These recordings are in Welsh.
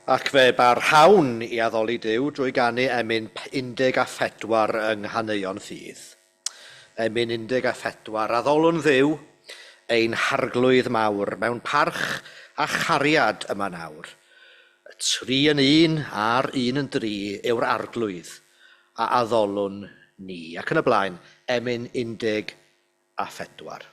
Ac fe barhawn I addoli Duw drwy ganu emyn 14 yng nghaneuon ffydd. Emyn 14, addolwn Dduw, ein harglwydd mawr, mewn parch a chariad yma nawr. 3 yn 1 a'r 1 yn 3 yw'r arglwydd, a addolwn ni. Ac yn y blaen, emyn 14.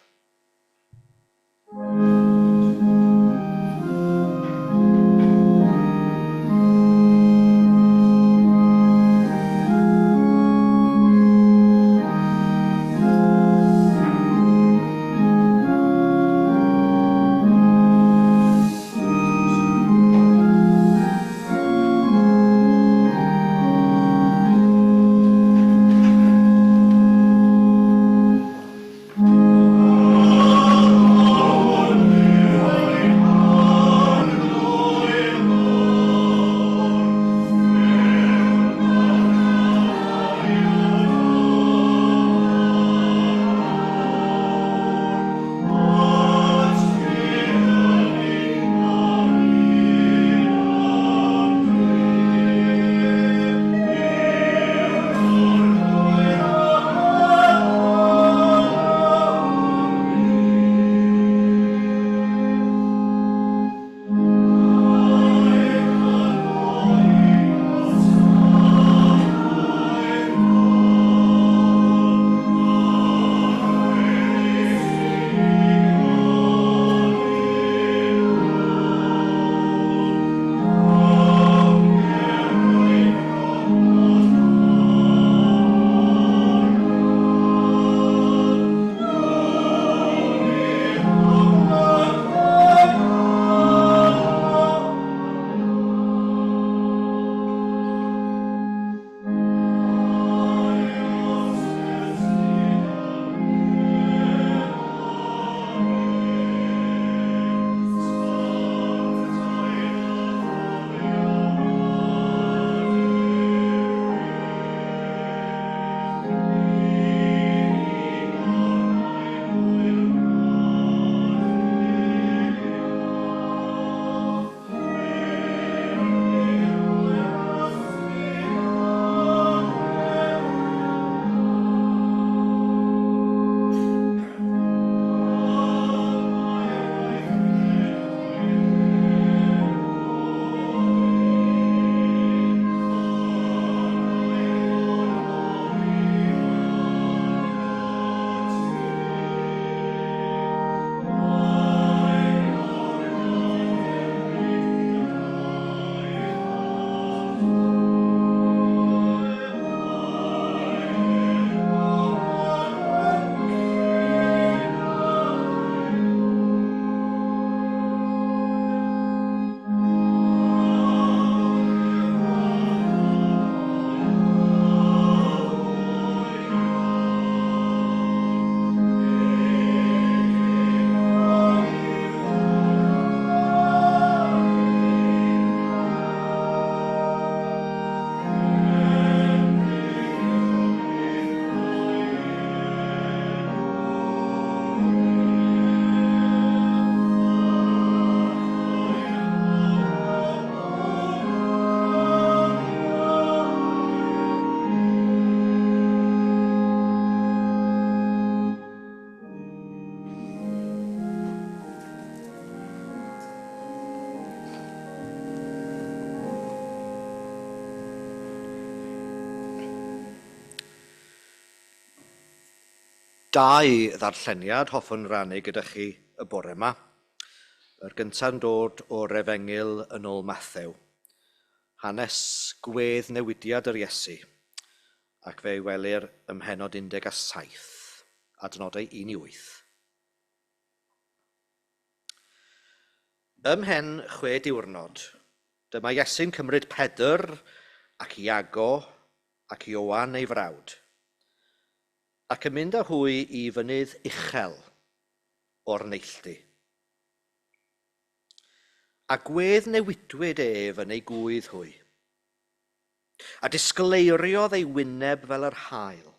Dau ddarlleniad hoffwn rannu gyda chi y bore yma. Yr gyntaf'n dod o'r Efengil yn ôl Mathew. Hanes gweddnewidiad yr Iesu, ac fe welir ym mhenod 17, adnodau 1 i 8. Ymhen 6 diwrnod, dyma Iesu'n cymryd Pedr ac Iago ac Ioan ei frawd, ac yn mynd â hwy i fynydd uchel o'r neilltu. A gweddnewidwyd ef yn ei gwydd hwy, a disgleiriodd ei wyneb fel yr haul,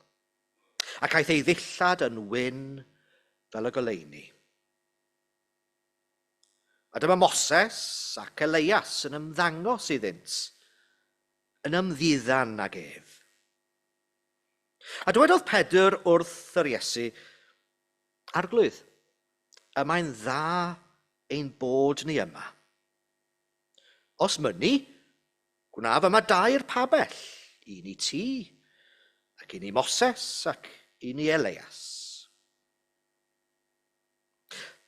ac aeth ei ddillad yn wyn fel y goleuni. A dyma Moses ac Elias yn ymddangos iddynt, yn ymddiddan ag ef. A dywedodd Pedr wrth yr Iesu, Arglwydd, y mae'n dda ein bod ni yma. Os mynnu, gwnaf yma 2 pabell, un i ti, ac un i Moses, ac un i Elias.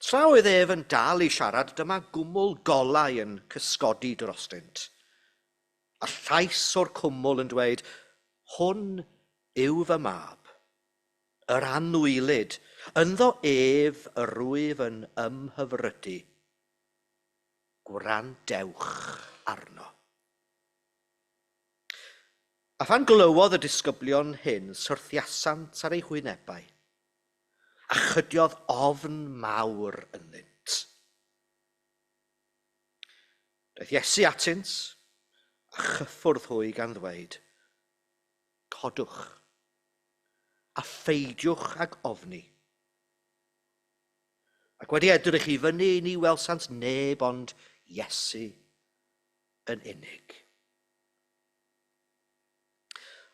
Tra oedd ef yn dal i siarad, dyma gwmwl golau yn cysgodi drostynt. A llais o'r cwmwl yn dweud, hwn yw fy mab, yr anwylid, ynddo ef y rwyf yn ymhyfrydu. Gwrandewch arno. A phan glywodd y disgyblion hyn, syrthiasant ar eu hwynebau, a chydiodd ofn mawr ynddynt. Daeth Iesu atynt, a chyffwrdd hwy gan ddweud, codwch, a pheidiwch ag ofni. Ac wedi edrych i fyny ni welsant neb ond Iesu yn unig.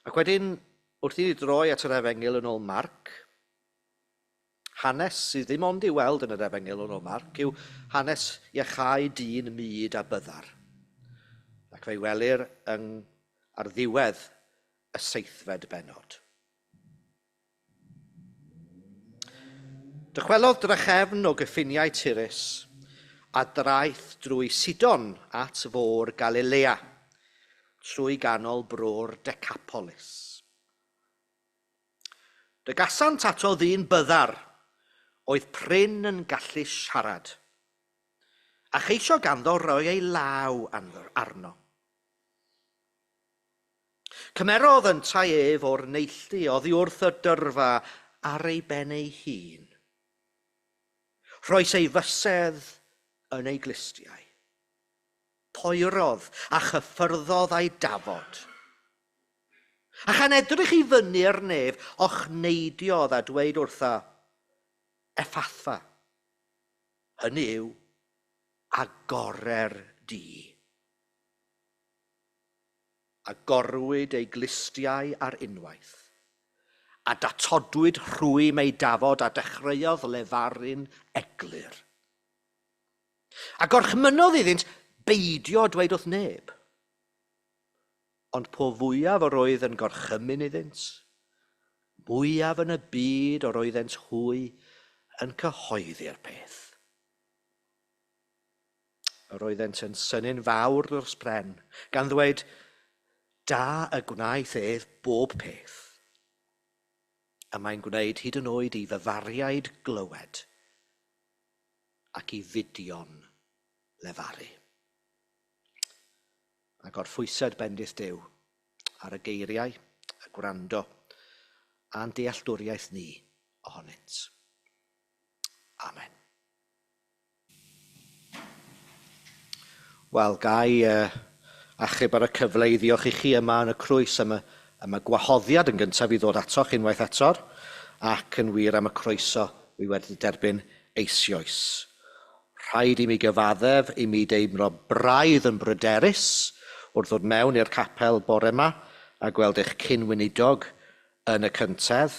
Ac wedyn, wrth i ni droi at yr Efengyl yn ôl Marc, hanes sydd ddim ond i weld yn yr Efengyl yn ôl Marc yw hanes iachau dyn myd a byddar. Ac fe welir ar ddiwedd y 7th bennod. Dychwelodd drychefn o gyffiniau Tirus a draeth drwy Sidon at fôr Galilea, trwy ganol bro'r Decapolis. Dygasant ato ddyn byddar, oedd prin yn gallu siarad, a cheisio ganddo roi ei law arno. Cymerodd yntai ef o'r neilltu oddi wrth y dyrfa ar ei ben ei hun. Rhoes ei fysedd yn ei glistiau. Poerodd a chyffyrddodd ei dafod. A chan edrych i fyny'r nef, ochnneidiodd a dweud wrtha, Effathfa, hynny yw agorer di. Agorwyd ei glistiau ar unwaith, a datodwyd rhwym ei dafod a dechreuodd lefaru'n eglur. A gorchmynodd iddynt beidio dweud wrth neb. Ond po fwyaf yr oedd yn gorchymyn iddynt, mwyaf yn y byd yr oeddent hwy yn cyhoeddi'r peth. Yr oeddent yn synnu'n fawr dros bren, gan ddweud, da y gwnaeth ef bob peth. A mae'n gwneud hyd yn oed i fyfariaid glywed ac i fidio'n lefaru. Ac o'r phwysedd bendith Duw ar y geiriau, y gwrando, a'n dealltwriaeth ni ohonynt. Amen. Wel, gai achub ar y cyfle i ddiolch i chi yma yn y Crwys am y gwahoddiad yn gyntaf i ddod atoch unwaith eto, ac yn wir am y croeso wi wedi derbyn eisoes. Rhaid i mi gyfaddef i mi deimlo braidd yn bryderus wrth ddod mewn i'r capel bore yma a gweld eich cynwynidog yn y cyntedd,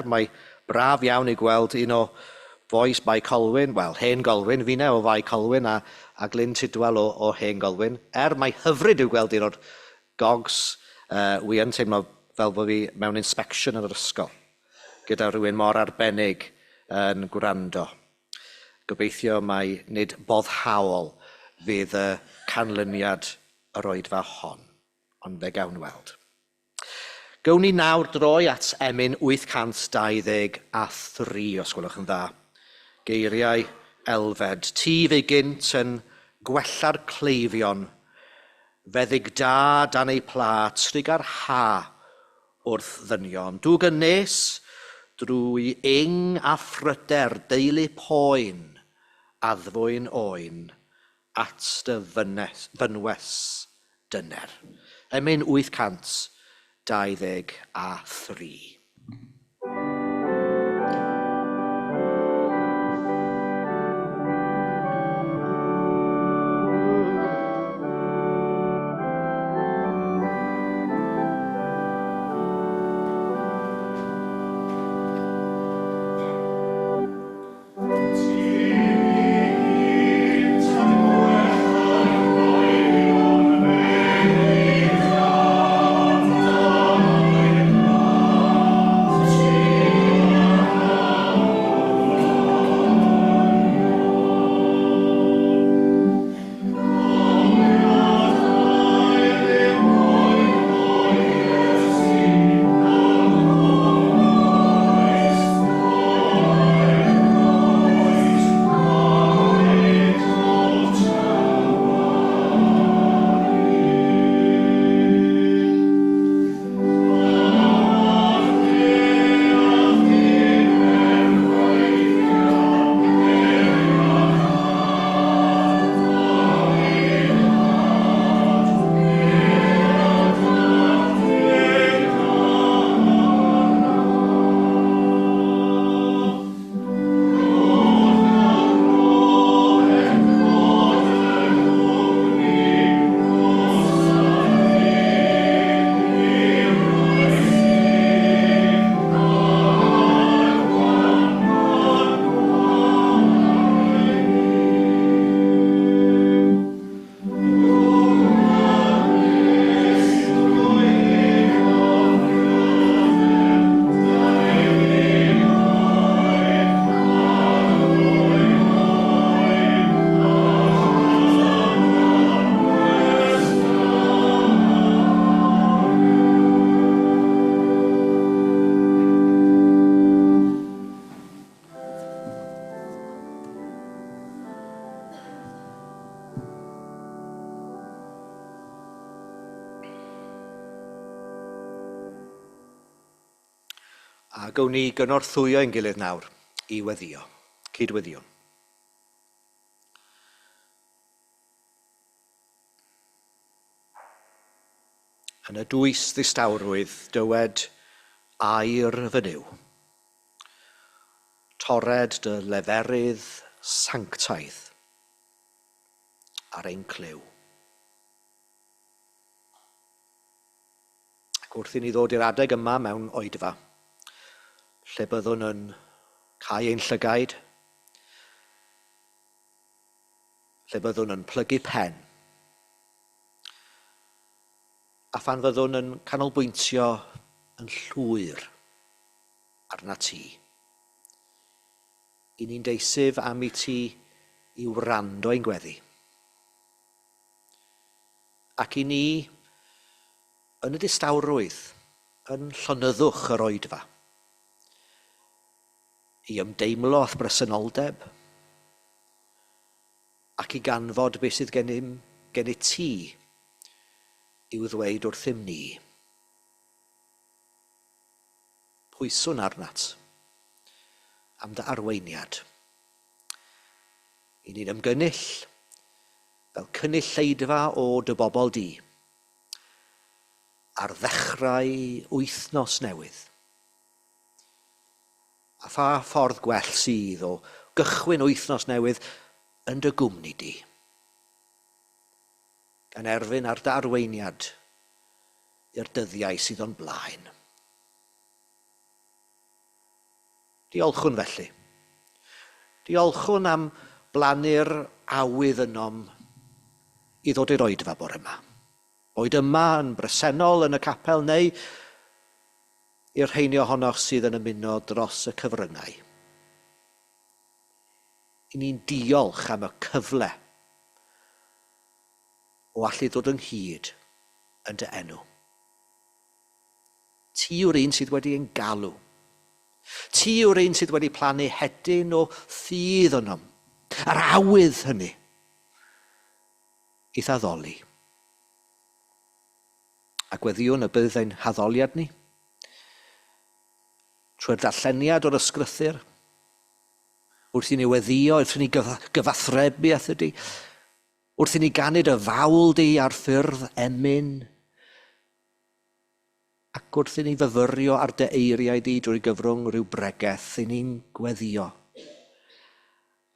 mae braf iawn i gweld un o Boes Bai Colwyn, wel, hen Golwyn, finne o Fai Colwyn a Glyn Tidwell o hen Golwyn. Mae hyfryd i'w gweld un o'r gogs, wi yn teimlo fel bod fi mewn inspection yn yr ysgol, gyda rhywun mor arbennig yn gwrando. Gobeithio mai nid boddhaol fydd y canlyniad yr oedfa hon, ond fe gawn weld. Gawn ni nawr droi at emyn 823, os gwelwch yn dda. Geiriau elfed, ti fe gynt yn gwella'r cleifion, feddyg da dan ei pla, trig ar ha wrth ddynion. Dw gynnes drwy ing a phryder deulu poen, addfwyn oen, at dy fynwes dyner. Emyn 823. A gawn ni gynorthwyo ein gilydd nawr i weddio, cydweddion. Yn y dwys ddistawrwydd dywed air fy niw. Tored dy leferydd sanctaidd ar ein clyw. Ac wrth i ni ddod i'r adeg yma mewn oedfa, lle byddwn yn cau ein llygaid, lle byddwn yn plygu pen, a phan fyddwn yn canolbwyntio yn llwyr arna ti. I ni'n deisif am i ti i wrando ein gweddi. Ac i ni, yn y distawrwydd, yn llonyddwch yr oedfa, i ymdeimlo âth bresenoldeb, ac i ganfod beth sydd gen i ti i'w ddweud wrthym ni. Pwyswn arnat am dy arweiniad. I ni'n ymgynnull fel cynulleidfa o dy bobl di ar ddechrau wythnos newydd. A pha ffordd gwell sydd o gychwyn wythnos newydd yn dy gwmni di. Gan erfyn ar dy arweiniad i'r dyddiau sydd o'n blaen. Diolchwn felly. Diolchwn am blannu'r awydd ynom i ddod i'r oedfa bore yma. Boed yma yn bresennol yn y capel neu i'r rheini ohonoch sydd yn ymuno dros y cyfryngau. I ni'n diolch am y cyfle o allu ddod ynghyd yn dy enw. Ti yw'r un sydd wedi ein galw. Ti yw'r un sydd wedi plannu hedyn o ffydd ynom. Yr awydd hynny i ddaddoli. A gweddiwn y bydd ein haddoliad ni trwy'r darlleniad o'r ysgrythyr, wrth i ni weddio, wrth i ni gyfathrebu ath ydi, wrth i ni ganid y fawl di ar ffyrdd emyn, ac wrth i ni fyfyrio ar dy eiriau di drwy gyfrwng rhyw bregeth, i ni'n gweddio.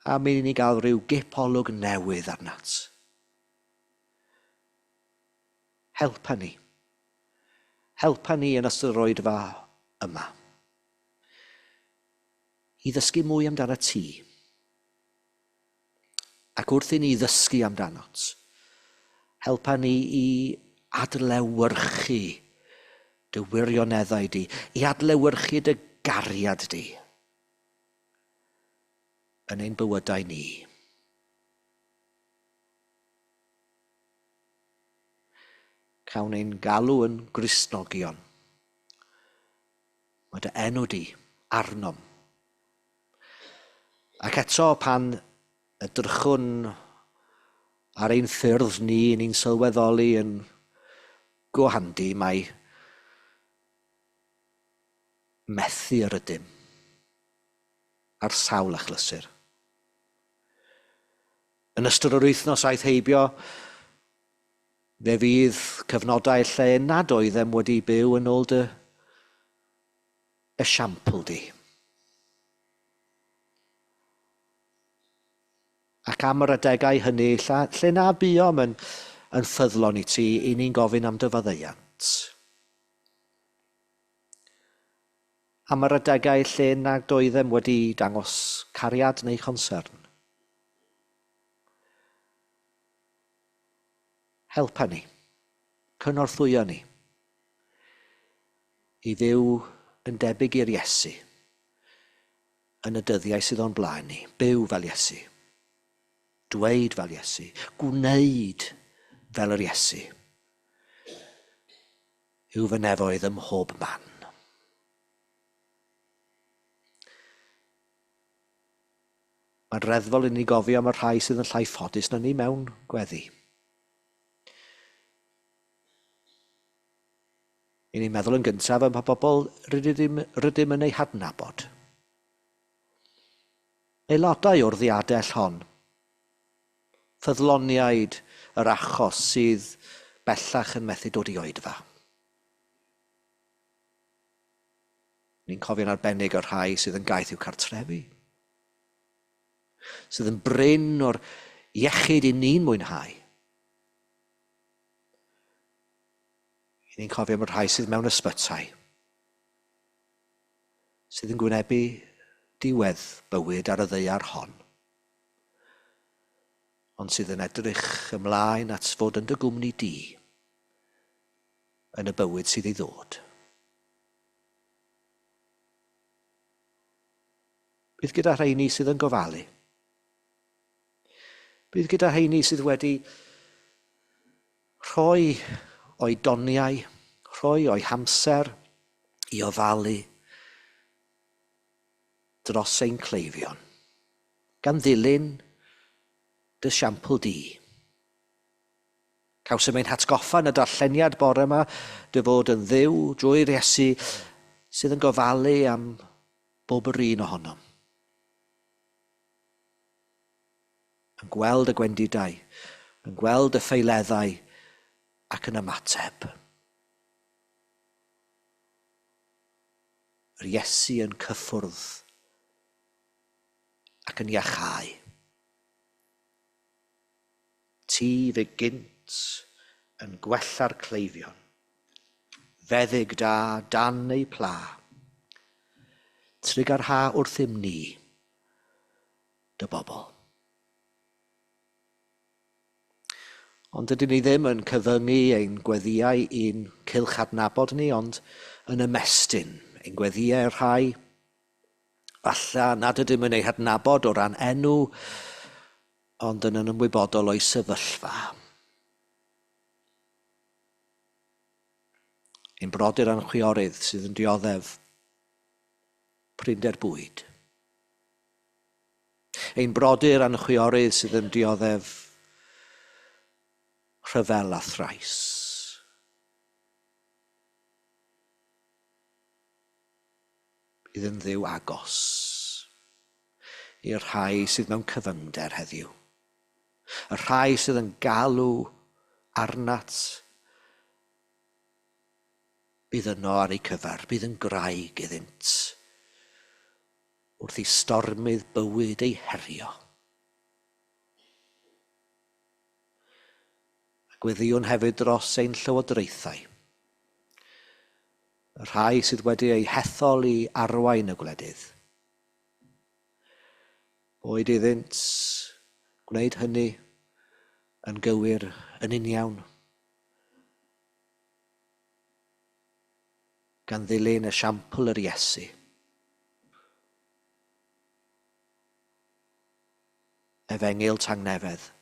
A mi ni gael rhyw gipolwg newydd arnat. Helpa ni. Helpa ni yn ystod yr oedfa yma. I ddysgu mwy amdano ti. Ac wrth i ni ddysgu amdanot, helpa ni i adlewyrchu dy wirioneddau di, i adlewyrchu dy gariad di yn ein bywydau ni. Cawn ein galw yn Gristnogion. Mae dy enw di arnom. Ac eto pan edrychwn ar ein ffyrdd ni, ni'n sylweddoli yn go handi, mae methu yr ydym ar sawl achlysur. Yn ystod yr wythnos aeth heibio, fe fydd cyfnodau lle nad oeddem wedi byw yn ôl dy esiampl di. Ac am yr adegau hynny, lle na buom yn ffyddlon i ti, i ni'n gofyn am dy faddeuant. Am yr adegau lle nad oeddem wedi dangos cariad neu chonsern. Helpa ni, cynorthwyo ni, i fyw yn debyg i'r Iesu, yn y dyddiau sydd o'n blaen ni, byw fel Iesu, dweud fel Iesu, gwneud fel yr Iesu, yw fy nefoedd ym mhob man. Mae'n reddfol i ni gofio am y rhai sydd yn llai ffodus na ni mewn gweddi. I ni'n meddwl yn gyntaf am pa bobl rydym yn ei hadnabod. Aelodau o'r ddiadell hon, ffyddloniaid yr achos sydd bellach yn methu dod i oedfa. Ni'n cofio'n arbennig o'r rhai sydd yn gaeth i'w cartrefi, sydd yn bryn o'r iechyd i ni'n mwynhau. Ni'n cofio am y rhai sydd mewn ysbytai, sydd yn gwynebu diwedd bywyd ar y ddaear hon, ond sydd yn edrych ymlaen at fod yn dy gwmni di yn y bywyd sydd i ddod. Bydd gyda rheini sydd yn gofalu. Bydd gyda rheini sydd wedi rhoi o'i doniau, rhoi o'i hamser i ofalu dros ein cleifion, gan ddilyn dy siampl di. Cawsym ein hatgoffa yn y darlleniad bore yma dy fod yn Dduw drwy'r Iesu sydd yn gofalu am bob yr un ohonom. Yn gweld y gwendidau, yn gweld y ffeileddau ac yn ymateb. Yr Iesu yn cyffwrdd ac yn iachau. Ti fy gynt yn gwella'r cleifion, feddyg da dan ei pla, trig ar ha wrthym ni, dy bobl. Ond dydyn ni ddim yn cyfyngu ein gweddiau i'n cylch adnabod ni, ond yn ymestyn ein gweddiau rhai, falla nad ydym yn ei hadnabod o ran enw, ond yn ymwybodol o'i sefyllfa. Ein brodyr a'n chwiorydd sydd yn dioddef prinder bwyd. Ein brodyr a'n chwiorydd sydd yn dioddef rhyfel a thrais. Bydd yn Dduw agos i'r rhai sydd mewn cyfyngder heddiw. Y rhai sydd yn galw arnat, bydd yno ar ei cyfer, bydd yn graig iddynt wrth i stormydd bywyd ei herio. Gweddiwn hefyd dros ein llywodraethau. Y rhai sydd wedi ei hethol i arwain y gwledydd. Boed iddynt gwneud hynny yn gywir yn uniawn, gan ddilyn y siampl yr Iesu. Efengyl tangnefedd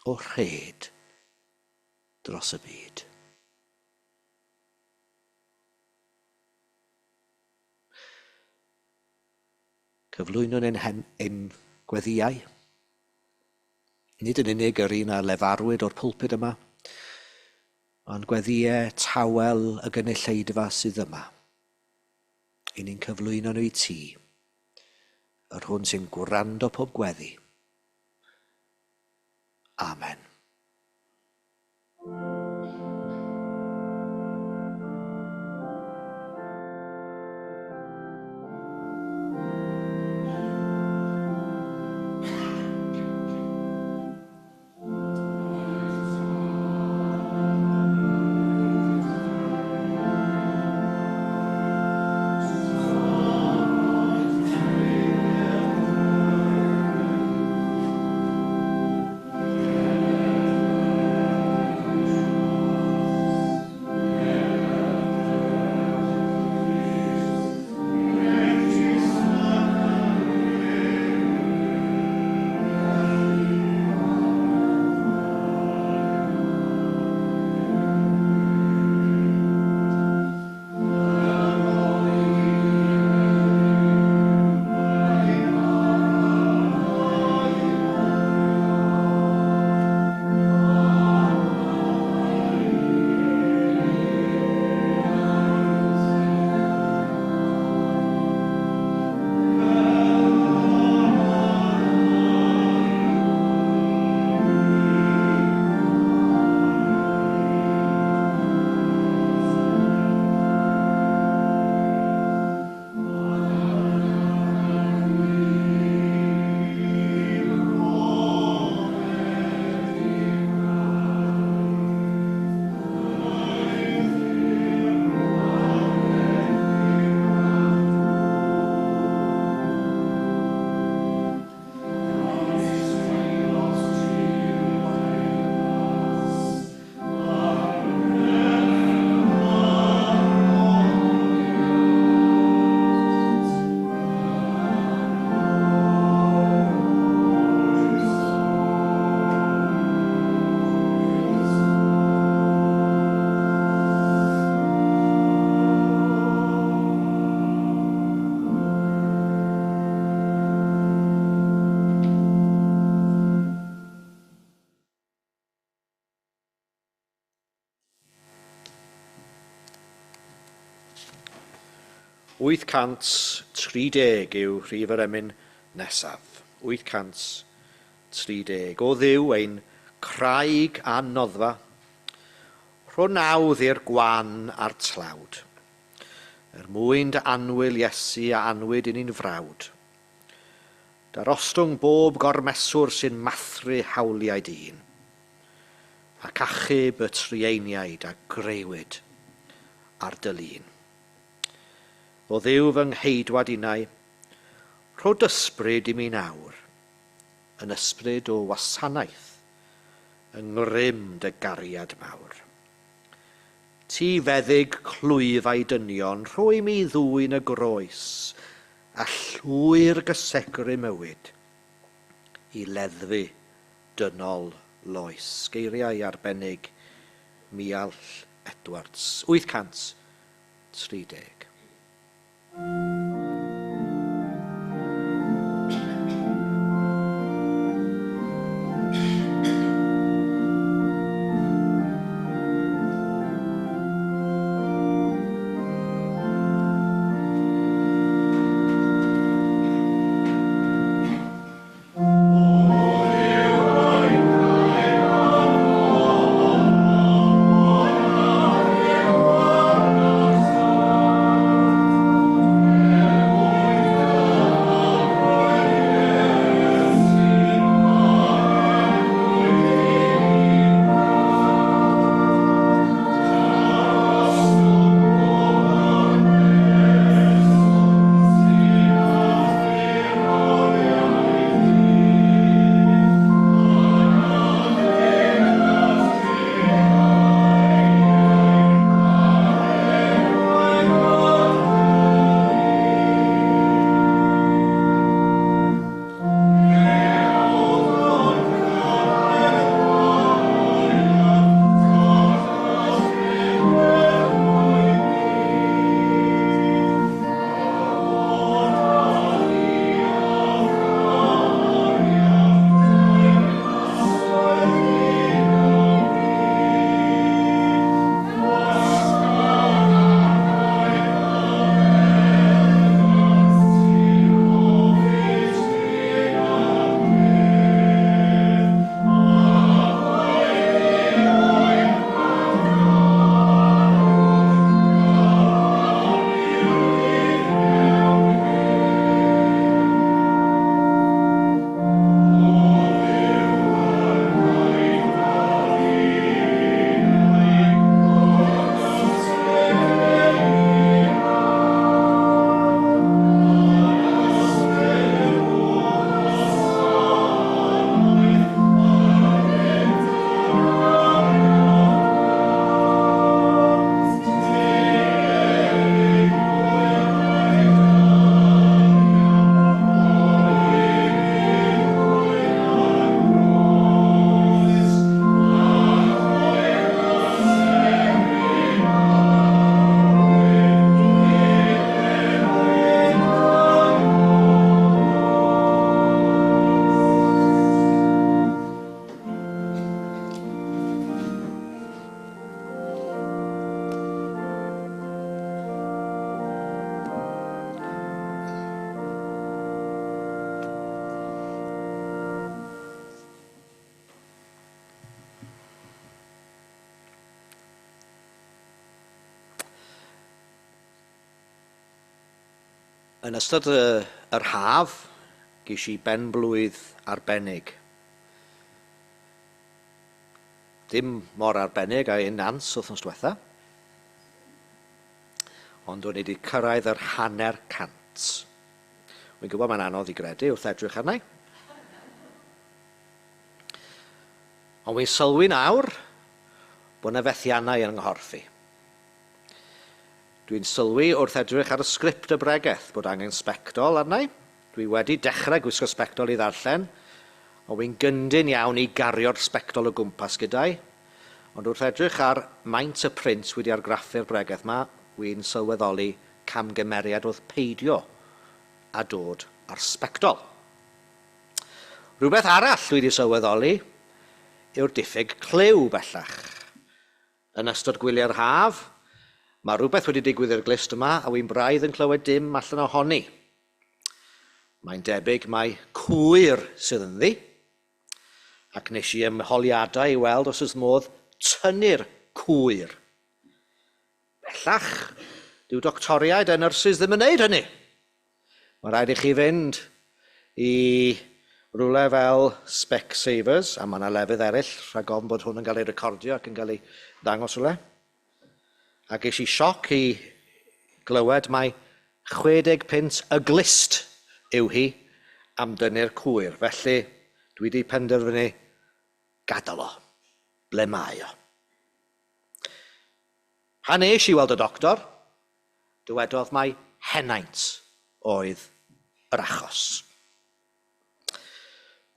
o rhed dros y byd. Cyflwynwn ein gweddiau, nid yn unig yr un a lefarwyd o'r pwlpid yma, ond gweddiau tawel y gynulleidfa sydd yma. I ni'n cyflwyno nhw i ti, yr hwn sy'n gwrando pob gweddi. Amen. 830 yw rhif yr emyn nesaf. 830. O Dduw ein craig a noddfa, rho nawdd i'r gwan a'r tlawd. Mwyn dy anwyl Iesu a anwyd in ni'n frawd. Da'r ostwng bob gormeswr sy'n mathru hawliau dyn, ac achub y trieiniaid a grewyd ar dylun. O Dduw fy ngheidwad unau, rho dysbryd I mi nawr, yn ysbryd o wasanaeth, yng ngrym dy gariad mawr. Ti feddyg clwyfau dynion, rhoi mi ddwyn y groes, a llwyr gysegru mywyd, I leddfu dynol loes. Geiriau arbennig Miall Edwards. 830. Yn ystod yr haf, ges I benblwydd arbennig. Dim mor arbennig a un nans wythnos diwetha, ond o'n I wedi cyrraedd yr 100. Wy'n gwybod mae'n anodd I gredu wrth edrych arna I. Ond wy'n sylwi nawr bod yna fethiannau yn nghorff I. Dwi'n sylwi wrth edrych ar y sgript y Pregeth bod angen sbectol arna I. Dwi wedi dechrau gwisgo sbectol I ddarllen, ond wy'n gyndyn iawn I gario'r sbectol o gwmpas gyda'i. Ond wrth edrych ar maint y print wedi argraffu'r Pregeth yma, wy'n sylweddoli camgymeriad oedd peidio a dod ar sbectol. Rhywbeth arall dwi wedi sylweddoli yw'r diffyg cliw bellach. Yn ystod gwyliau'r haf, Mae rhywbeth wedi digwydd i'r glist yma a wy'n braidd yn clywed dim allan ohoni. Mae'n debyg mai cwyr sydd yn ddi, ac nes i ymholiadau i weld os oes modd tynnu'r cwyr. Bellach, dyw doctoriaid a nyrsys ddim yn neud hynny. Mae rhaid i chi fynd i rhywle fel Specsavers, a mae yna lefydd eraill rhag ofn bod hwn yn cael ei recordio ac yn cael ei ddangos rhywle. A ges i sioc i glywed mai 60 punt y glist yw hi am dynnu'r cwyr. Felly, dwi wedi penderfynu gadael o. Ble mae o? Pan nes i weld y doctor, dywedodd mai henaint oedd yr achos.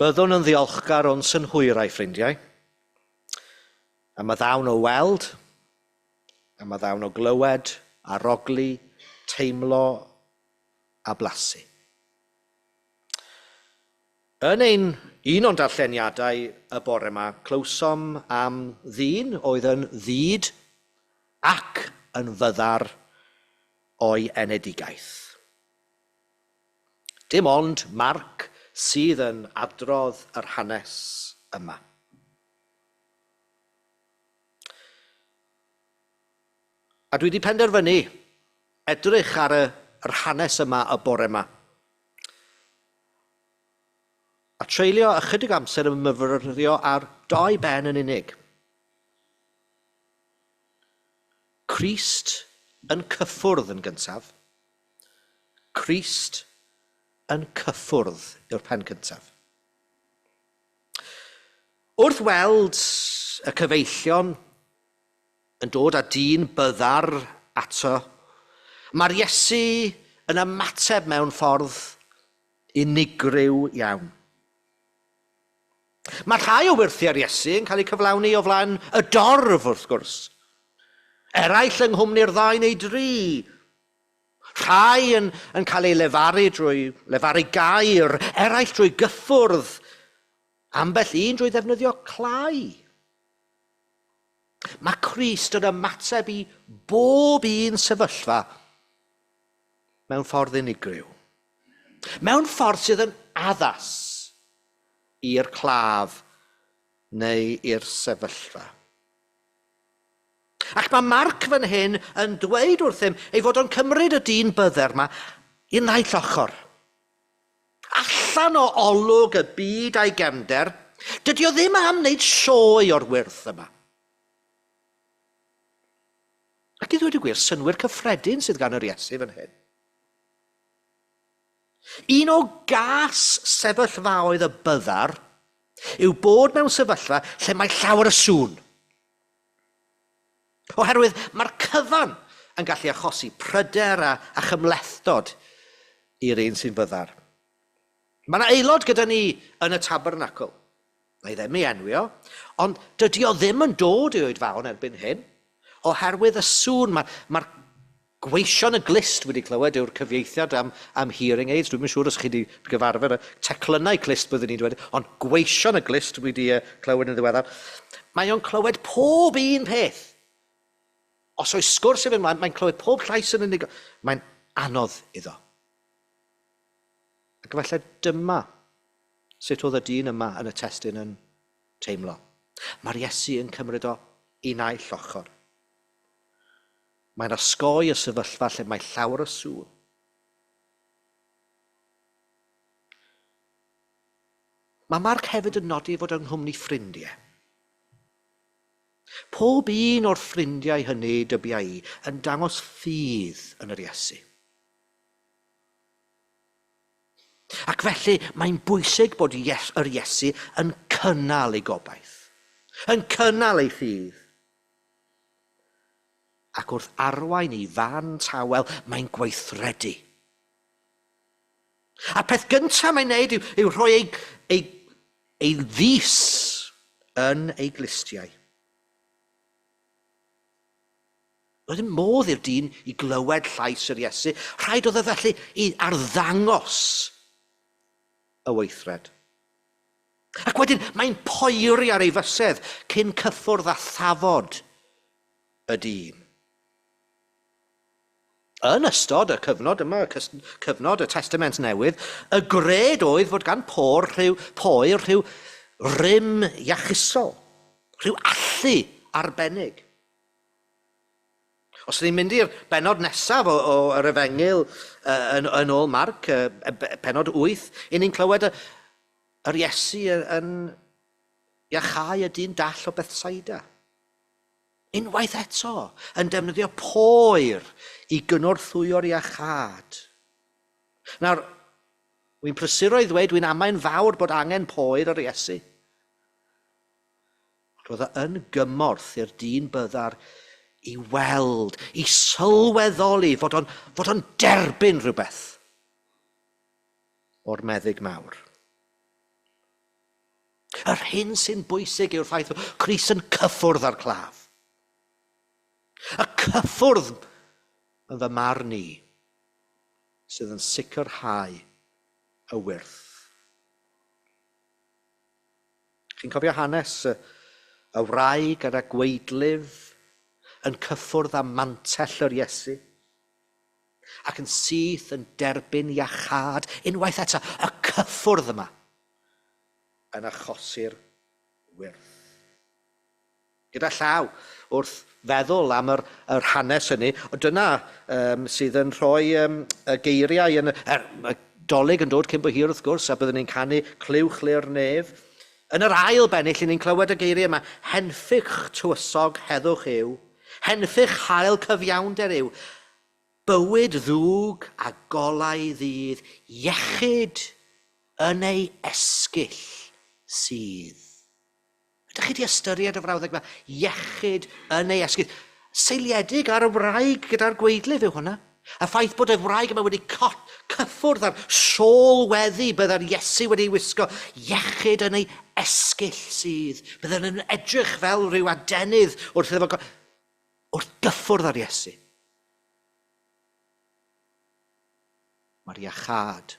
Byddwn yn ddiolchgar o'n synhwyrau, ffrindiau. A mae ddawn o weld, a mae ddawn o glywed, arogli, teimlo a blasu. Yn un o'n darlleniadau y bore yma, clywsom am ddyn oedd yn ddyd ac yn fyddar o'i enedigaeth. Dim ond Marc sydd yn adrodd yr hanes yma. A dwi wedi penderfynu edrych ar yr hanes yma y bore yma. A treulio ychydig amser yn myfyrio ar 2 ben yn unig. Crist yn cyffwrdd yn gyntaf. Crist yn cyffwrdd yw'r pen cyntaf. Wrth weld y cyfeillion yn dod â dyn byddar ato, mae'r Iesu yn ymateb mewn ffordd unigryw iawn. Mae rhai o wirthiau'r Iesu yn cael eu cyflawni o flaen y dorf wrth gwrs. Eraill yng nghwmni'r 2 neu 3. Rhai yn cael ei lefaru drwy lefaru gair, eraill drwy gyffwrdd, ambell un drwy ddefnyddio clai. Mae Crist yn ymateb i bob un sefyllfa mewn ffordd unigryw. Mewn ffordd sydd yn addas i'r claf neu i'r sefyllfa. Ac mae Marc fan hyn yn dweud wrthym ei fod o'n cymryd y dyn byddar yma i'r naill ochr. Allan o olwg y byd a'i gefnder, dydy o ddim am wneud sioe o'r wyrth yma. Ac i ddweud y gwir, synwyr cyffredin sydd gan yr Iesu fan hyn. Un o gas sefyllfaoedd y byddar yw bod mewn sefyllfa lle mae llawer y sŵn. Oherwydd mae'r cyfan yn gallu achosi pryder a chymlethdod i'r un sy'n fyddar. Mae yna aelod gyda ni yn y tabernacl. Na i ddim ei enwio, ond dydy o ddim yn dod i oedfaon erbyn hyn, oherwydd y sŵn. Mae'r gweision y glist wedi clywed yw'r cyfieithiad am hearing aids. Dwi'n siŵr os chi wedi gyfarfer y teclynnau glist byddwn ni'n dweud, ond gweision y glist wedi clywed yn ddiweddar. Mae o'n clywed pob un peth. Os oes sgwrs i fynd mlaen, mae'n clywed pob llais yn unig. Mae'n anodd iddo. Ac efallai dyma sut oedd y dyn yma yn y testun yn teimlo. Mae'r Iesu yn cymryd o i naill ochr. Mae'n osgoi y sefyllfa lle mae llawer o sŵn. Mae Marc hefyd yn nodi fod yng nghwmni ffrindiau. Pob un o'r ffrindiau hynny dybiau i yn dangos ffydd yn yr Iesu. Ac felly mae'n bwysig bod yr Iesu yn cynnal ei gobaith, yn cynnal ei ffydd. Ac wrth arwain i fan tawel, mae'n gweithredu. A peth gyntaf mae'n neud yw rhoi ei ddys yn ei glistiau. Roedd ddim modd i'r dyn i glywed llais yr Iesu. Rhaid oedd e felly i arddangos y weithred. Ac wedyn mae'n poeri ar ei fysedd cyn cyffwrdd a thafod y dyn. Yn ystod y cyfnod yma, cyfnod y Testament Newydd, y gred oedd fod gan poer rhyw rym iachusol, rhyw allu arbennig. Os ni'n mynd i'r benod nesaf o'r Efengil yn ôl Marc, benod 8, i ni'n clywed yr Iesu yn iachau y dyn dall o Bethsaida. Unwaith eto, yn defnyddio poer i gynorthwyo'r iachad. Nawr, wy'n prysuro i ddweud, wy'n amain fawr bod angen poer yr Iesu. Roedd yn gymorth i'r dyn byddar i weld, i sylweddoli fod o'n derbyn rhywbeth o'r meddyg mawr. Yr hyn sy'n bwysig yw'r ffaith bod Crist yn cyffwrdd ar claf. Y cyffwrdd yn fy marn i sydd yn sicrhau y wyrth. Chi'n cofio hanes y wraig gyda gweidlyf yn cyffwrdd â mantell yr Iesu ac yn syth yn derbyn iachad unwaith eto y cyffwrdd yma yn achosi'r wyrth. Gyda llaw wrth feddwl am yr hanes hynny, dyna sydd yn rhoi y geiriau yn y dolyg yn dod cyn bo hir wrth gwrs, a byddwn ni'n canu clywch le'r nef. Yn yr ail bennill, ni'n clywed y geiriau yma, henffych tywysog heddwch yw, henffych hael cyfiawnder yw, bywyd ddwg a golau ddydd, iechyd yn ei esgyll sydd. Ydych chi wedi ystyried y frawddeg yma? Iechyd yn ei esgyll. Seiliedig ar y wraig gyda'r gweidlyf yw hwnna. A ffaith bod y wraig yma wedi cyffwrdd ar siôl weddi byddai'r Iesu wedi wisgo. Iechyd yn ei esgyll sydd. Byddai'n yn edrych fel rhyw adenydd wrth gyffwrdd ar Iesu. Mae'r iachad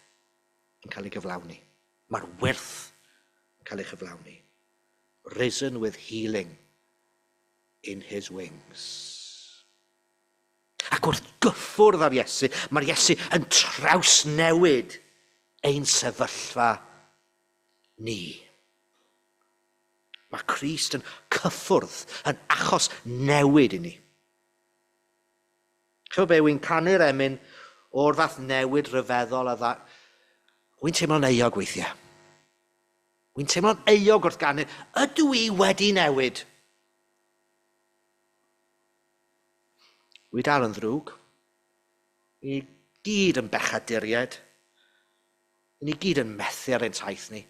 yn cael ei gyflawni. Mae'r wyrth yn cael ei chyflawni. Risen with healing in his wings. Ac wrth gyffwrdd ar Iesu, mae'r Iesu yn trawsnewid ein sefyllfa ni. Mae Crist yn cyffwrdd, yn achos newid i ni. Chyfo be, wy'n canu'r emyn o'r fath newid rhyfeddol a dda. Wy'n teimlo'n euog weithiau. Wy'n teimlo'n euog wrth ganu, ydw i wedi newid? Wy dal yn ddrwg. Ni gyd yn bechaduriaid. Ni gyd yn methu ar ein taith ni.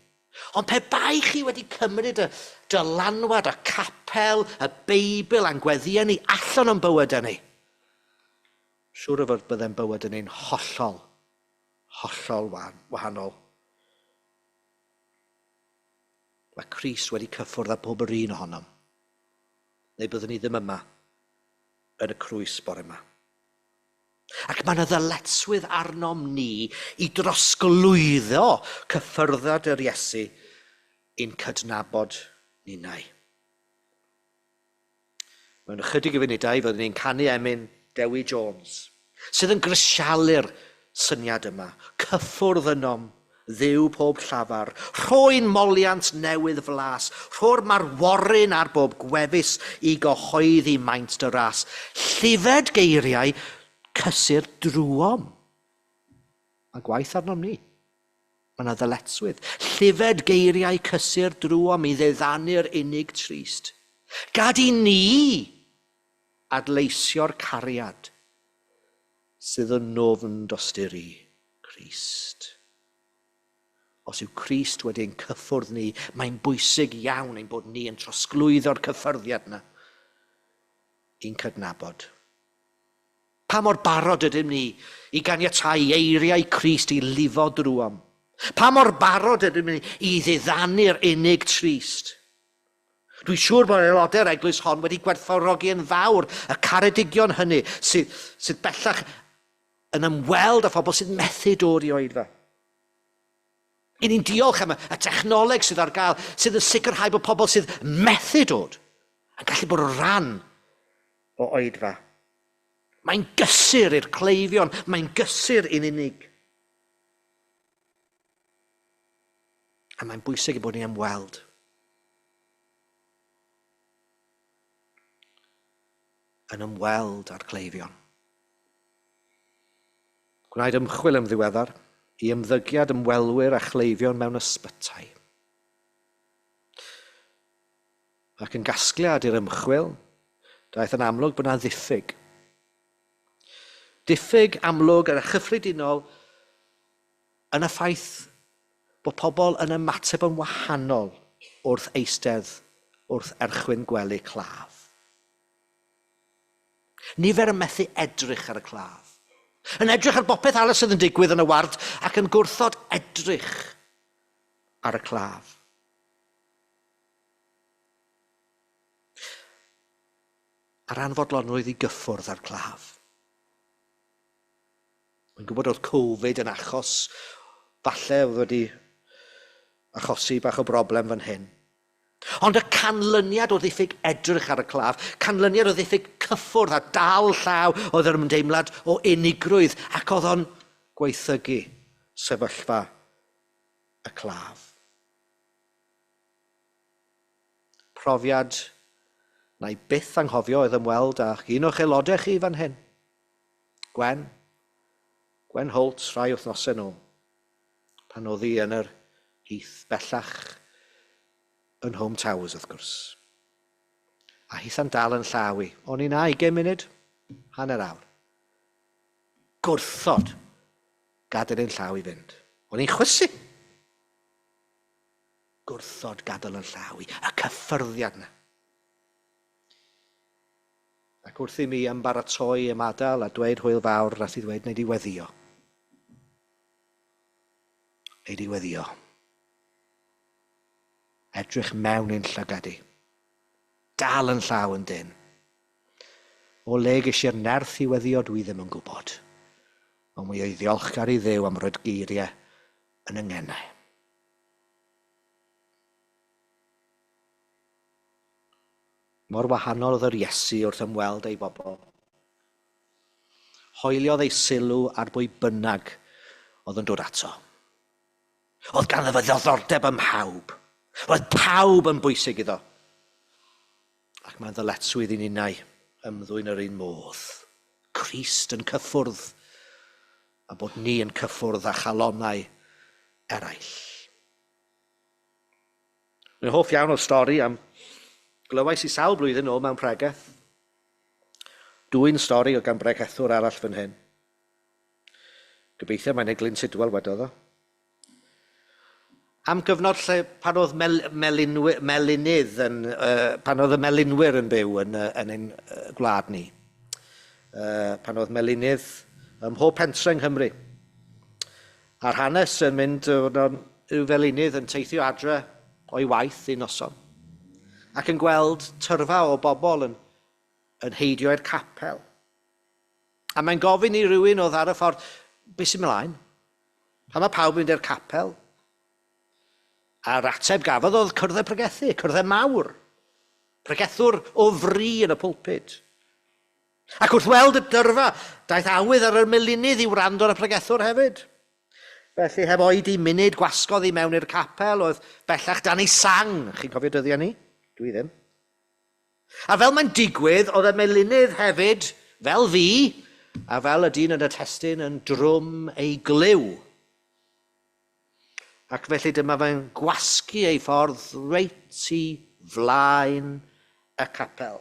Ond pe bai chi wedi cymryd y dylanwad, y capel, y Beibl a'n gweddiau ni allan o'n bywydau ni, siŵr o fod byddai'n bywyd yn ein hollol wahanol. Mae Crist wedi cyffwrdd â pob yr un ohonom. Neu byddwn ni ddim yma yn y crwys bore yma. Ac mae yna ddyletswydd arnom ni i drosglwyddo cyffyrddiad yr Iesu i'n cydnabod ninnau. Mewn ychydig o funudau fyddwn ni'n canu emyn Dewi Jones, sydd yn grisialu'r syniad yma, cyffwrdd ynom, ddiw pob llafar, rhoi'n moliant newydd flas, rho'r marworyn ar bob gwefus i gyhoeddi maint dy ras, llifed geiriau cysur drwom. Mae gwaith arnom ni. Mae yna ddyletswydd. Llifed geiriau cysur drwom i ddeddanu'r unig trist. Gad i ni adleisio'r cariad sydd yn nofn dosturi Crist. Os yw Crist wedi'n cyffwrdd ni, mae'n bwysig iawn ein bod ni yn trosglwyddo'r cyffyrddiad yna i'n cydnabod. Pa mor barod ydym ni i ganiatáu eiriau Crist i lifo drwom? Pa mor barod ydym ni i ddiddanu'r unig trist? Dwi'n siŵr bod aelodau'r eglwys hon wedi gwerthfawrogi yn fawr y caredigion hynny sydd bellach yn ymweld â phobl sydd methu dod i oedfa. I ni'n diolch am y technoleg sydd ar gael, sydd yn sicrhau bod pobl sydd methu dod yn gallu bod o ran o oedfa. Mae'n gysur i'r cleifion, mae'n gysur i'n unig. A mae'n bwysig i bod ni ymweld. Yn ymweld â'r cleifion. Gwnaed ymchwil yn ddiweddar i ymddygiad ymwelwyr a chleifion mewn ysbytai. Ac yn gasgliad i'r ymchwil, daeth yn amlwg bod yna ddiffyg. Diffyg amlwg yn y chyffredinol yn y ffaith bod pobl yn ymateb yn wahanol wrth eistedd, wrth erchwyn gwely claf. Nifer yn methu edrych ar y claf. Yn edrych ar bopeth arall sydd yn digwydd yn y ward ac yn gwrthod edrych ar y claf. A'r anfodlonrwydd i gyffwrdd ar claf. Mae'n gwybod oedd Covid yn achos, falle oedd wedi achosi bach o broblem fan hyn. Ond y canlyniad o ddiffyg edrych ar y claf, canlyniad o ddiffyg cyffwrdd a dal llaw oedd yr ymdeimlad o unigrwydd ac oedd o'n gweithygu sefyllfa y claf. Profiad na i byth anghofio oedd ymweld â un o'ch aelodau chi fan hyn. Gwen Holtz rhai wythnosau nhw, pan oedd hi yn yr heath bellach yn Home Towers wrth gwrs. A hitha'n dal yn llaw i. O'n i na 20 munud, hanner awr. Gwrthod gadael ein llaw i fynd. O'n i'n chwysu. Gwrthod gadael yn llaw i. Y cyffyrddiad na. Ac wrth i mi ymbaratoi ym adael a dweud hwyl fawr, rath i ddweud, wneud i weddio. Wneud i weddio. Edrych mewn ein llygad i. Dal yn llaw yn dyn. O le geisiau'r nerth i weddio dwi ddim yn gwybod. Ond mi o'i ddiolchgar i Dduw am roed geiriau yn yngennau. Mor wahanol oedd yr Iesu wrth ymweld ei bobl. Hoeliodd ei sylw ar bwy bynnag oedd yn dod ato. Oedd gan y ddiddordeb ym mhawb. Roedd pawb yn bwysig iddo. Ac mae'n ddyletswydd i'n unau ymddwyn yr un modd. Crist yn cyffwrdd a bod ni yn cyffwrdd â chalonnau eraill. Mae'n hoff iawn o'r stori am glywais i sawl blwyddyn ôl mewn Pregeth. Dwy'n stori o gan bregethwr arall fan hyn. Gobeithio mae'n Eglyn Sidwell wedodd o. Am gyfnod lle pan oedd melinydd pan oedd y melinwyr yn byw yn ein gwlad ni. Pan oedd melinydd ym mhob pentre yng Nghymru. A'r hanes yn mynd rhyw felinydd yn teithio adre o'i waith i noson. Ac yn gweld tyrfa o bobl yn heidio i'r capel. A mae'n gofyn i rywun oedd ar y ffordd, beth sy'n mlaen? Pan mae pawb yn mynd i'r capel? A'r ateb gafodd oedd cyrddau pregethu, cyrddau mawr. Pregethwr o fri yn y pwlpid. Ac wrth weld y dyrfa, daeth awydd ar y melinydd i wrando ar y pregethwr hefyd. Felly heb oed i munud gwasgodd i mewn i'r capel, oedd bellach dan ei sang. Chi'n cofio dyddiau ni? Dwi ddim. A fel mae'n digwydd, oedd y melinydd hefyd, fel fi, a fel y dyn yn y testun, yn drwm ei glyw. Ac felly dyma fe'n gwasgu ei ffordd reit i flaen y capel.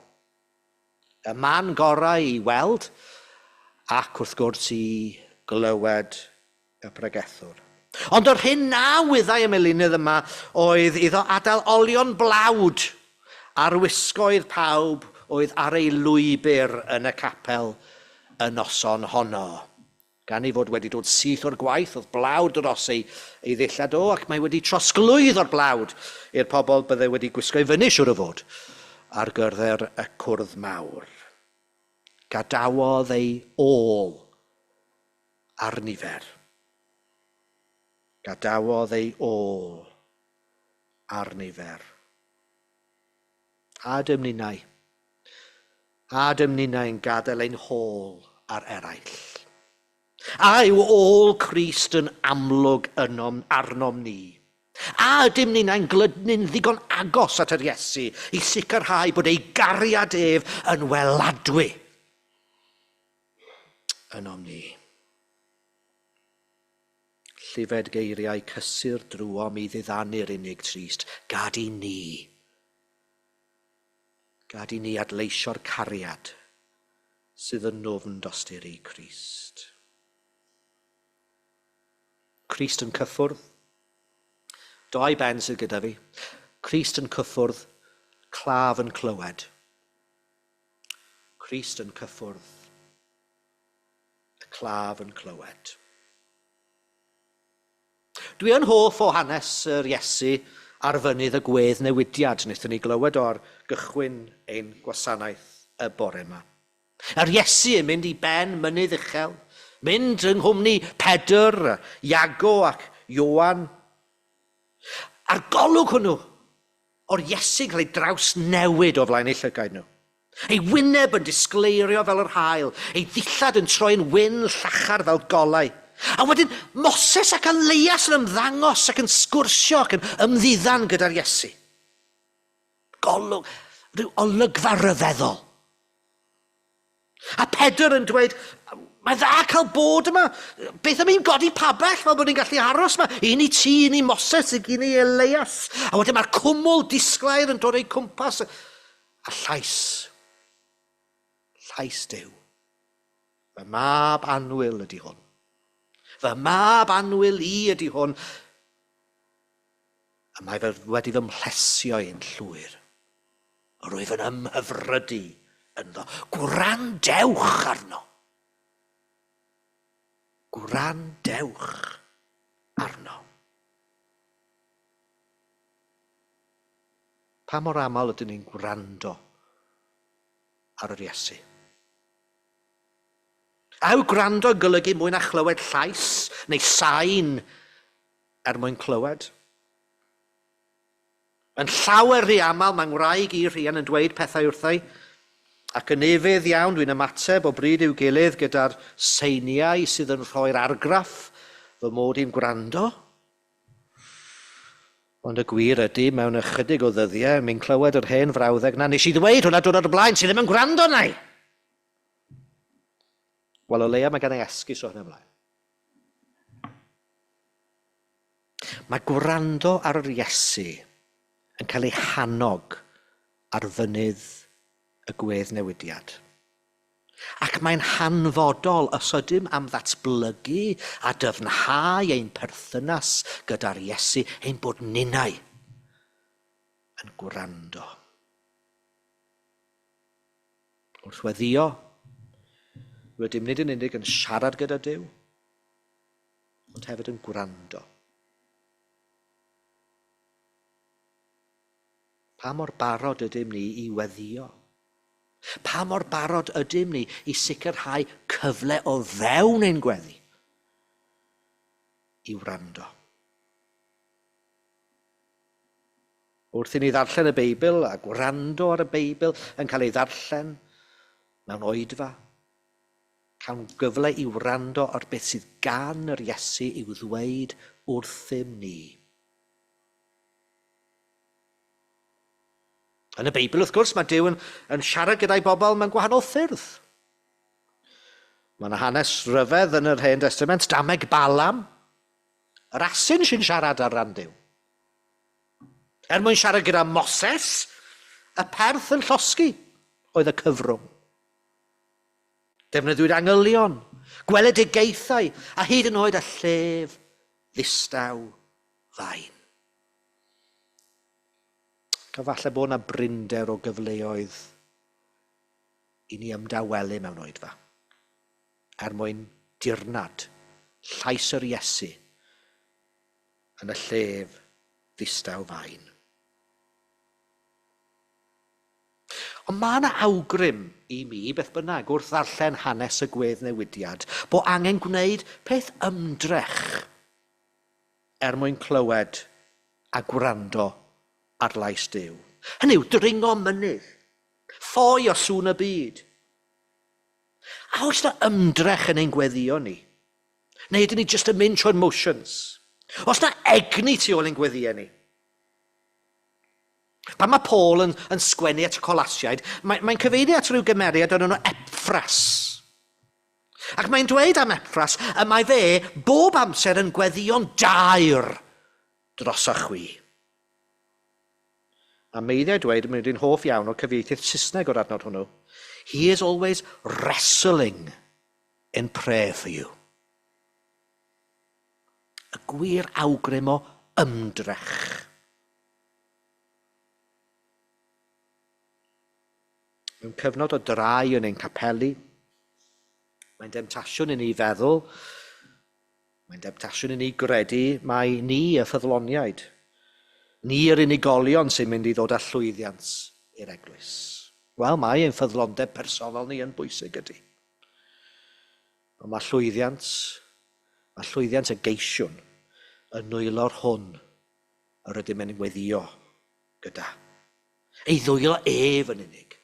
Y man gorau i weld, ac wrth gwrs i glywed y pregethwr. Ond o'r hyn na wyddai y melinydd yma oedd iddo adael olion blawd ar wisgoedd pawb oedd ar ei lwybr yn y capel y noson honno. Gan ei fod wedi dod syth o'r gwaith, oedd blawd dros ei ddillad o, ac mae wedi trosglwydd o'r blawd i'r pobl byddai wedi gwisgo i fyny siwr o fod ar gyfer y cwrdd mawr. Gadawodd ei ôl ar nifer. Gadawodd ei ôl ar nifer. A dymninau yn gadael ein hôl a'r eraill. A yw ôl Crist yn amlwg arnom ni. A ydym ni'n glydnu'n ddigon agos at yr Iesu i sicrhau bod ei gariad ef yn weladwy ynom ni. Llyfed geiriau cysur drwom i ddiddanu'r unig trist. Gad i ni adleisio'r cariad sydd yn nofn dostur i Crist. Crist yn cyffwrdd. Doi ben sydd gyda fi. Crist yn cyffwrdd, claf yn clywed. Crist yn cyffwrdd, y claf yn clywed. Dwi yn hoff o hanes yr Iesu ar fynydd y Gweddnewidiad, wnaethon ni glywed o'r gychwyn ein gwasanaeth y bore yma. Yr Iesu yn mynd i ben mynydd uchel, mynd yng nghwmni Pedr, Iago ac Ioan. A'r golwg hwnnw o'r Iesu'n cael ei draws newid o flaen eu llygaid nhw. Ei wyneb yn disgleirio fel yr haul, ei ddillad yn troi'n wyn llachar fel golau. A wedyn Moses ac Elias yn ymddangos ac yn sgwrsio ac yn ymddiddan gyda'r Iesu. Golwg, rhyw olygfa ryfeddol. A Pedr yn dweud, mae dda cael bod yma. Beth am i'n godi pabell fel bod ni'n gallu aros yma? Un i ti, un i Moses, un i Elias. A wedyn mae'r cwmwl disglair yn dod o'i cwmpas. A llais Duw. Fy mab annwyl ydy hwn. Fy mab annwyl i ydy hwn. A mae fe wedi fy mhlesio i'n llwyr. Rwyf yn ymhyfrydu ynddo. Gwrandewch arno. Gwrandewch arno. Pa mor aml ydyn ni'n gwrando ar yr Iesu? A yw gwrando golygu mwy na chlywed llais neu sain mwyn clywed? Yn llawer rhy aml mae ngwraig i rhian yn dweud pethau wrthai, ac yn efydd iawn dwi'n ymateb o bryd i'w gilydd gyda'r seiniau sydd yn rhoi'r argraff fy mod i'n gwrando. Ond y gwir ydy, mewn ychydig o ddyddiau, mi'n clywed yr hen frawddeg na, nes i ddweud hwnna dod o'r blaen, sydd ddim yn gwrando nai. Wel, o leia mae gan ei esgus o hynny ymlaen. Mae gwrando ar yr Iesu yn cael ei hannog ar fynydd y Gweddnewidiad. Ac mae'n hanfodol os ydym am ddatblygu a dyfnhau ein perthynas gyda'r Iesu, ein bod ninnau yn gwrando. Wrth weddio, rydym nid yn unig yn siarad gyda Duw, ond hefyd yn gwrando. Pa mor barod ydym ni i weddio? Pa mor barod ydym ni i sicrhau cyfle o fewn ein gweddi i wrando? Wrth i ni ddarllen y Beibl a gwrando ar y Beibl yn cael ei ddarllen mewn oedfa, cael gyfle i wrando ar beth sydd gan yr Iesu i'w ddweud wrthym ni. Yn y Beibl, wrth gwrs, mae Duw yn siarad gyda'i bobl mewn gwahanol ffyrdd. Mae yna hanes ryfedd yn yr Hen Testament, dameg Balam, yr asyn sy'n siarad ar ran Duw. Mwyn siarad gyda Moses, y perth yn llosgi oedd y cyfrwng. Defnyddiwyd angylion, gweledigaethau, a hyd yn oed y llef ddistaw fain. Falle bod yna brinder o gyfleoedd i ni ymdawelu mewn oedfa, mwyn dirnad llais yr Iesu yn y llef ddistaw fain. Ond mae yna awgrym i mi, beth bynnag, wrth ddarllen hanes y Gweddnewidiad, bod angen gwneud peth ymdrech mwyn clywed a gwrando ar lais Duw. Hynny yw, dringo mynydd, ffoi o sŵn y byd. A oes na ymdrech yn ein gweddio ni? Neu ydyn ni jyst yn mynd trwy'r motions? Oes na egni tu ôl ein gweddio ni? Pan mae Paul yn sgwennu at y Colasiaid, mae'n cyfeirio at ryw gymeriad o'n nhw Epaffras. Ac mae'n dweud am Epaffras y mae fe bob amser yn gweddio'n dair dros y chwi. A meiddiau dweud, mae'n dwi'n hoff iawn o cyfieithydd Saesneg o'r adnod hwnnw. He is always wrestling in prayer for you. Y gwir awgrym o ymdrech. Mewn cyfnod o drai yn ein capeli, mae'n demtasiwn i ni feddwl, mae'n demtasiwn i ni gredu mai ni y ffyddloniaid, ni yr unigolion sy'n mynd i ddod â llwyddiant i'r eglwys. Wel, mae ein ffyddlondeb personol ni yn bwysig ydy. Ond mae llwyddiant y geisiwn yn nwylo'r hwn yr ydym yn weddio gyda. Ei ddwylo ef yn unig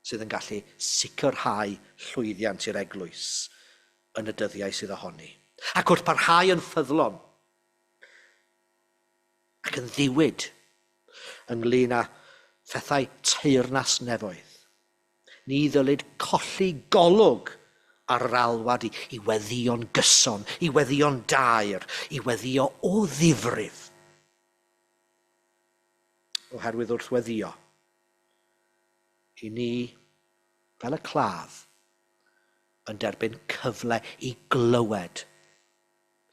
sydd yn gallu sicrhau llwyddiant i'r eglwys yn y dyddiau sydd ohoni. Ac wrth parhau yn ffyddlon ac yn ddiwyd ynglyn â phethau teyrnas nefoedd, ni ddylid colli golwg ar yr alwad i weddio'n gyson, i weddio'n dair, i weddio o ddifrif. Oherwydd wrth weddio, i ni, fel y claf, yn derbyn cyfle i glywed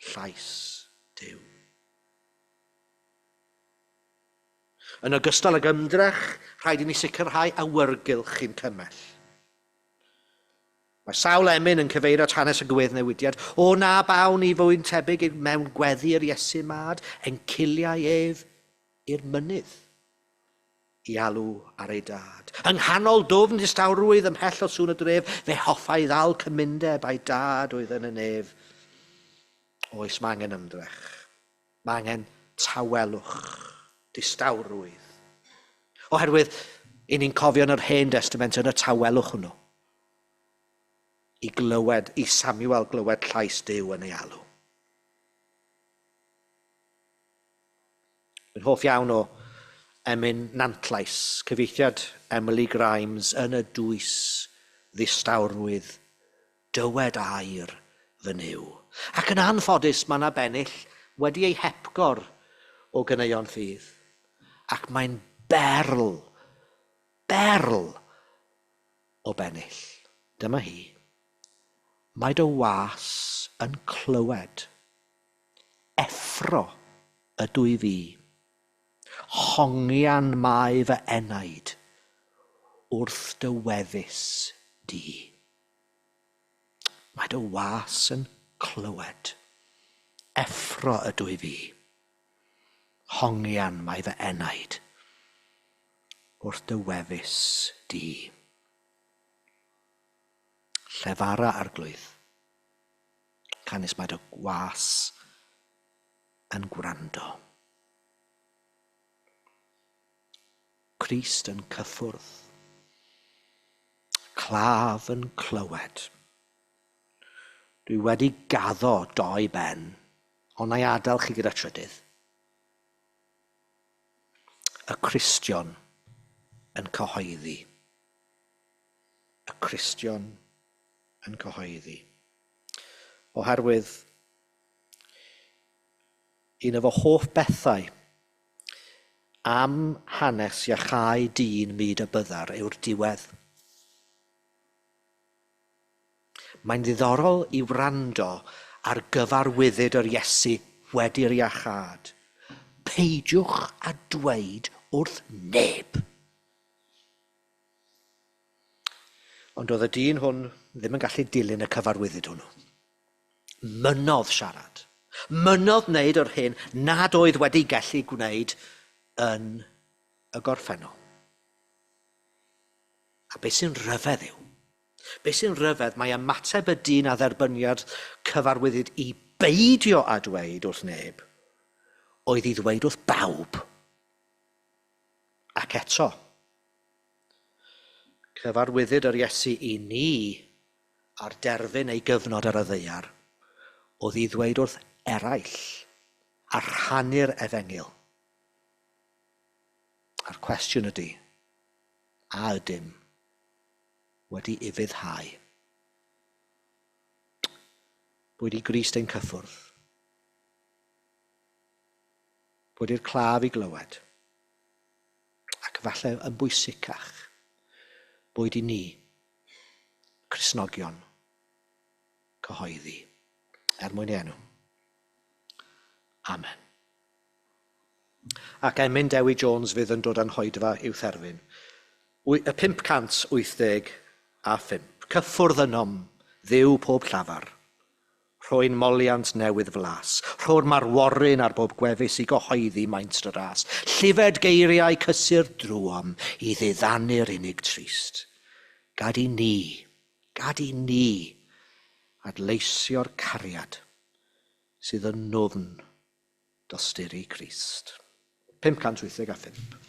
llais Duw. Yn ogystal ag ymdrech, rhaid i ni sicrhau awyrgylch i'n cymell. Mae sawl emyn yn cyfeirio at hanes y gweddnewidiad. O na bawn i fwy'n tebyg mewn gweddi'r Iesu mad, enciliau ef i'r mynydd i alw ar ei dad. Yng nghanol dwfn distawrwydd ymhell o sŵn y dref, fe hoffai ddal cymundeb a'i dad oedd yn y nef. Oes mae angen ymdrech. Mae angen tawelwch, distawrwydd. Oherwydd, i ni'n cofio yn yr Hen Testament yn y tawelwch hwnnw. I Samuel glywed llais Duw yn ei alw. Yn hoff iawn o emyn Nantlais, cyfeithiad Emily Grimes yn y dwys ddistawrwydd, dywed air fy niw. Ac yn anffodus mae yna bennill wedi ei hepgor o ganeuon ffydd. Ac mae'n berl o bennill. Dyma hi. Mae dy was yn clywed. Effro ydw i fi. Hongian mae fy enaid wrth dy wefus di. Mae dy was yn clywed. Effro ydw i fi. Hongian mae fy enaid wrth dy wefus di. Llefara arglwydd. Canis mae dy was yn gwrando. Crist yn cyffwrdd. Claf yn clywed. Dwi wedi gaddo doi ben, ond na'i adael chi gyda trydydd. Y Cristion yn cyhoeddi. Y Cristion yn cyhoeddi. Oherwydd, un o fy hoff bethau am hanes iachau dyn myd y byddar yw'r diwedd. Mae'n ddiddorol i wrando ar gyfarwyddyd yr Iesu wedi'r iachad. Peidiwch a dweud wrth neb. Ond oedd y dyn hwn ddim yn gallu dilyn y cyfarwyddyd hwnnw. Mynodd siarad. Mynodd wneud o'r hyn nad oedd wedi gallu gwneud yn y gorffennol. A beth sy'n rhyfedd yw, beth sy'n rhyfedd mae ymateb y dyn a dderbyniad cyfarwyddyd i beidio a dweud wrth neb, oedd i ddweud wrth bawb. Ac eto, cyfarwyddyd yr Iesu i ni a'r derfyn ei gyfnod ar y ddeiar, oedd i ddweud wrth eraill a rhannu'r efengil. A'r cwestiwn ydy, a ydym wedi ufuddhau? Bod i Grist ein cyffwrdd, bod i'r claf i glywed, ac falle yn bwysicach, bod i ni, Cristnogion, cyhoeddi, mwyn ei enw. Amen. Ac Emyn Dewi Jones fydd yn dod yn hoedfa i'w therfyn. 585, cyffwrdd ynom, ddiw pob llafar, rhoi'n moliant newydd flas, rho'r marworyn ar bob gwefus i gyhoeddi maint dy ras, llifed geiriau cysur drwom i ddiddanu'r unig trist. Gad i ni, adleisio'r cariad sydd yn nofn dosturi Crist. 585.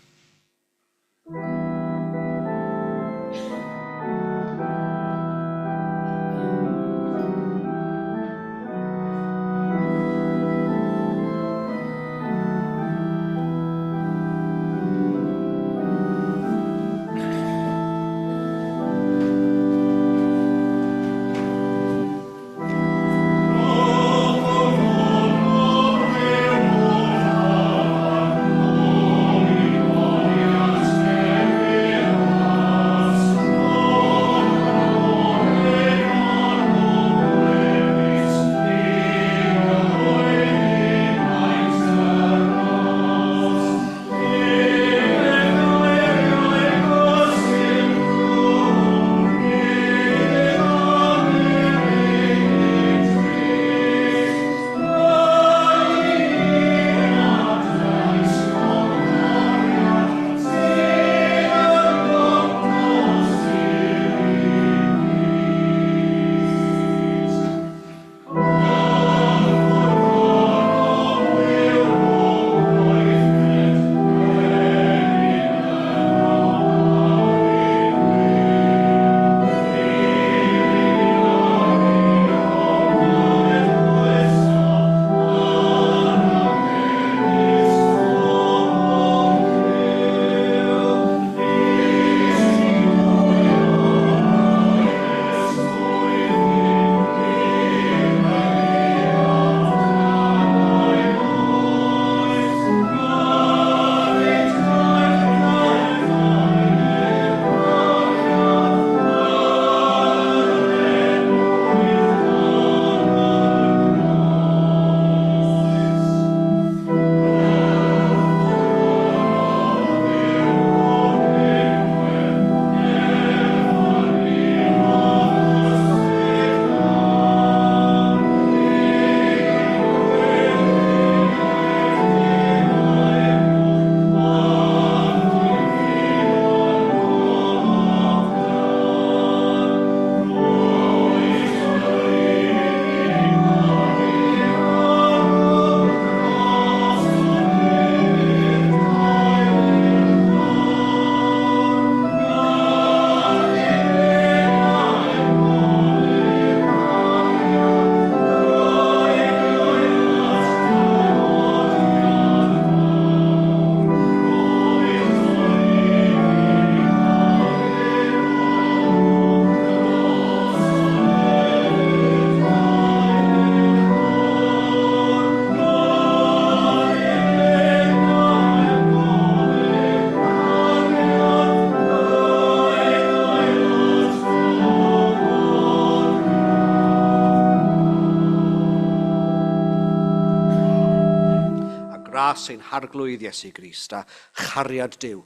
gras ein harglwydd Iesu Grist a chariad Duw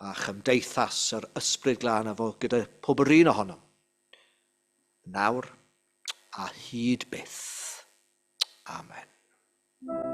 a chymdeithas yr ysbryd glân efo gyda pob yr un ohonom. Nawr a hyd byth. Amen.